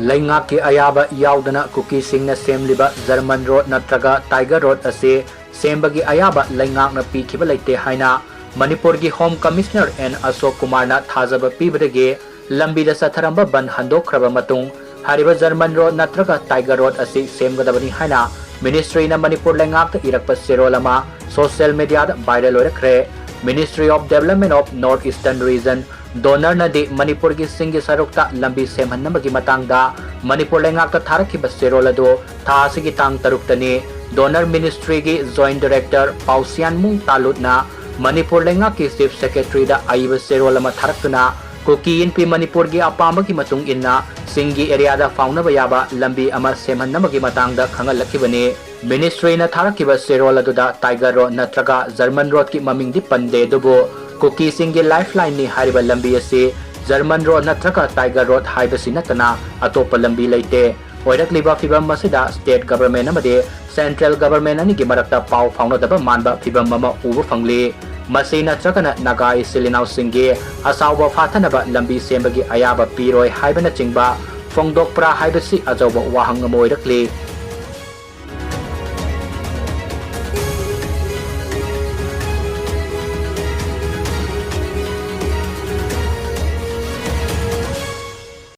Laingaki ayaba yaudana Kuki Singna semliba German road natraga Tiger road ase Sembagi ayaba laingak na pikiba laite haina Manipur gi Home Commissioner N Ashok Kumar na thajaba pibadage Lambi da satharamba ban handokhraba matung hariba German road natraga Tiger road ase semgadabani haina Ministry na Manipur laingak ta irakpa serolama social media da viral oirakre Ministry of Development of North Eastern Region Donor na di Manipur gi Singgi sarukta lambi semhannamagi matangda Manipur laingak ta tharakhiba serolado tha asigi tang taruktani Donor Ministry gi Joint Director Pausian Mung Talutna Manipur laingak ki Chief Secretary da aiba serolama tharaktuna Kuki inpi Manipur gi apamagi matung inna Singgi area da faunaba yaba lambi ama semhannamagi matangda khangalakibani Ministry na tharakiba serolado Tiger road natraga German road ki maming di pande dubo Kuki Singgi Lifeline ni hariba lambi ase German road natraga Tiger road haibasi natana atopa lambi laite oirakliba fibam masida state government amade central government ani gi marakta pau faunadaba manba fibam mama ubu fangli masi natragana nagai silinau singgi asawba phathanaba lambi sembagi ayaba piroi haibana chingba fongdokpra haibasi ajoba wahang moirakli